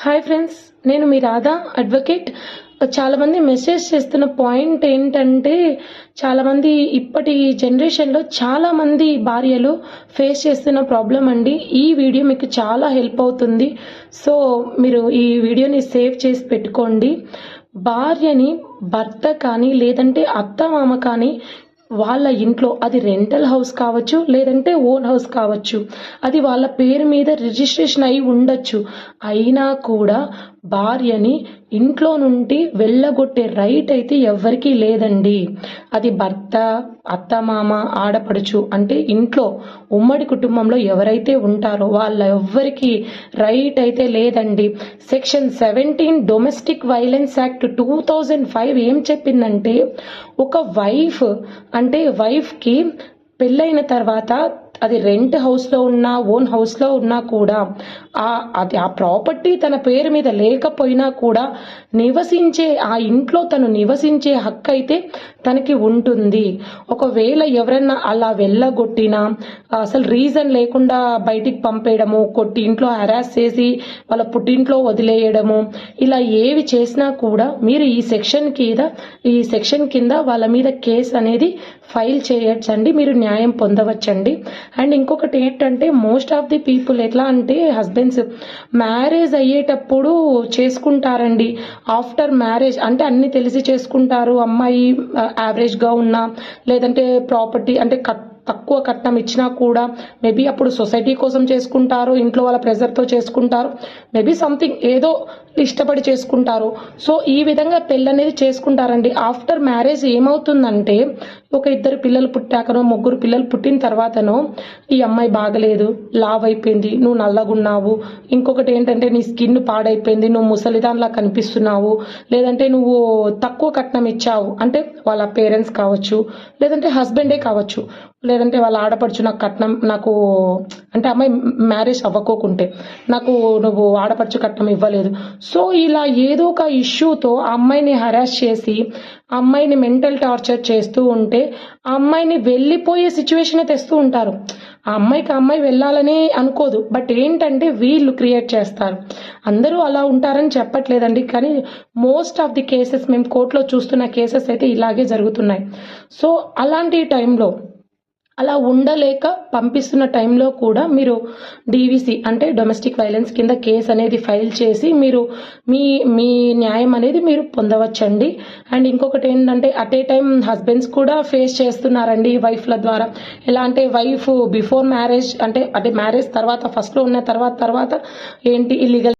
Hi friends, నేను మీ Radha advocate. చాలామంది message చేస్తున్న పాయింట్ ఏంటంటే, చాలామంది ఇప్పటి జనరేషన్లో చాలామంది భార్యలు ఫేస్ చేస్తున్న ప్రాబ్లం అండి. ఈ వీడియో మీకు చాలా హెల్ప్ అవుతుంది. సో మీరు ఈ వీడియోని సేవ్ చేసి పెట్టుకోండి. భార్యని భర్త కానీ లేదంటే అత్త మామ కానీ వాళ్ళ ఇంట్లో, అది రెంటల్ హౌస్ కావచ్చు లేదంటే ఓన్ హౌస్ కావచ్చు, అది వాళ్ళ పేరు మీద రిజిస్ట్రేషన్ అయి ఉండొచ్చు. అయినా కూడా భార్యని ఇంట్లో నుండి వెళ్ళగొట్టే రైట్ అయితే ఎవ్వరికీ లేదండి. అది భర్త, అత్తమామ, ఆడపడుచు అంటే ఇంట్లో ఉమ్మడి కుటుంబంలో ఎవరైతే ఉంటారో వాళ్ళ ఎవ్వరికి రైట్ అయితే లేదండి. సెక్షన్ 17 డొమెస్టిక్ వైలెన్స్ యాక్ట్ 2005 ఏం చెప్పిందంటే, ఒక వైఫ్ అంటే వైఫ్కి పెళ్ళైన తర్వాత అది రెంట్ హౌస్లో ఉన్నా ఓన్ హౌస్లో ఉన్నా కూడా ఆ ప్రాపర్టీ తన పేరు మీద లేకపోయినా కూడా ఆ ఇంట్లో తను నివసించే హక్కు అయితే తనకి ఉంటుంది. ఒకవేళ ఎవరన్నా అలా వెళ్ళగొట్టినా, అసలు రీజన్ లేకుండా బయటికి పంపేయడము, కొట్టి ఇంట్లో హెరాస్ చేసి వాళ్ళ పుట్టింట్లో వదిలేయడము, ఇలా ఏవి చేసినా కూడా మీరు ఈ సెక్షన్ కింద వాళ్ళ మీద కేసు అనేది ఫైల్ చేయొచ్చండి. మీరు న్యాయం పొందవచ్చండి. అండ్ ఇంకొకటి ఏంటంటే, మోస్ట్ ఆఫ్ ది పీపుల్ ఎట్లా అంటే, హస్బెండ్స్ మ్యారేజ్ అయ్యేటప్పుడు చేసుకుంటారండి. ఆఫ్టర్ మ్యారేజ్ అంటే అన్ని తెలిసి చేసుకుంటారు. అమ్మాయి యావరేజ్గా ఉన్నా లేదంటే ప్రాపర్టీ అంటే తక్కువ కట్నం ఇచ్చినా కూడా మేబీ అప్పుడు సొసైటీ కోసం చేసుకుంటారు, ఇంట్లో వాళ్ళ ప్రెజర్తో చేసుకుంటారు, మేబీ సంథింగ్ ఏదో ఇష్టపడి చేసుకుంటారు. సో ఈ విధంగా పెళ్ళి అనేది చేసుకుంటారండి. ఆఫ్టర్ మ్యారేజ్ ఏమవుతుందంటే, ఒక 2 పిల్లలు పుట్టాకనో 3 పిల్లలు పుట్టిన తర్వాతనో ఈ అమ్మాయి బాగలేదు, లావ్ అయిపోయింది, నువ్వు నల్లగున్నావు, ఇంకొకటి ఏంటంటే నీ స్కిన్ పాడైపోయింది, నువ్వు ముసలిదాన్లా కనిపిస్తున్నావు, లేదంటే నువ్వు తక్కువ కట్నం ఇచ్చావు అంటే వాళ్ళ పేరెంట్స్ కావచ్చు లేదంటే హస్బెండే కావచ్చు, లేదంటే వాళ్ళ ఆడపడుచు నాకు అంటే అమ్మాయి మ్యారేజ్ అవ్వకోకుంటే నాకు నువ్వు ఆడపడుచు కట్నం ఇవ్వలేదు. సో ఇలా ఏదో ఒక ఇష్యూతో ఆ అమ్మాయిని హరాస్ చేసి ఆ అమ్మాయిని మెంటల్ టార్చర్ చేస్తూ ఉంటే ఆ అమ్మాయిని వెళ్ళిపోయే సిచ్యువేషన్ తెస్తూ ఉంటారు. ఆ అమ్మాయి వెళ్ళాలని అనుకోదు, బట్ ఏంటంటే వీళ్ళు క్రియేట్ చేస్తారు. అందరూ అలా ఉంటారని చెప్పట్లేదండి, కానీ మోస్ట్ ఆఫ్ ది కేసెస్ మేము కోర్టులో చూస్తున్న కేసెస్ అయితే ఇలాగే జరుగుతున్నాయి. సో అలాంటి టైంలో అలా ఉండలేక పంపిస్తున్న టైంలో కూడా మీరు డీవీసీ అంటే డొమెస్టిక్ వైలెన్స్ కింద కేసు అనేది ఫైల్ చేసి మీరు మీ న్యాయం అనేది మీరు పొందవచ్చండి. అండ్ ఇంకొకటి ఏంటంటే, అట్ ఏ టైం హస్బెండ్స్ కూడా ఫేస్ చేస్తున్నారండి వైఫ్ల ద్వారా. ఎలా అంటే, వైఫ్ బిఫోర్ మ్యారేజ్ అంటే మ్యారేజ్ తర్వాత ఫస్ట్లో ఉన్న తర్వాత ఏంటి ఇల్లీగల్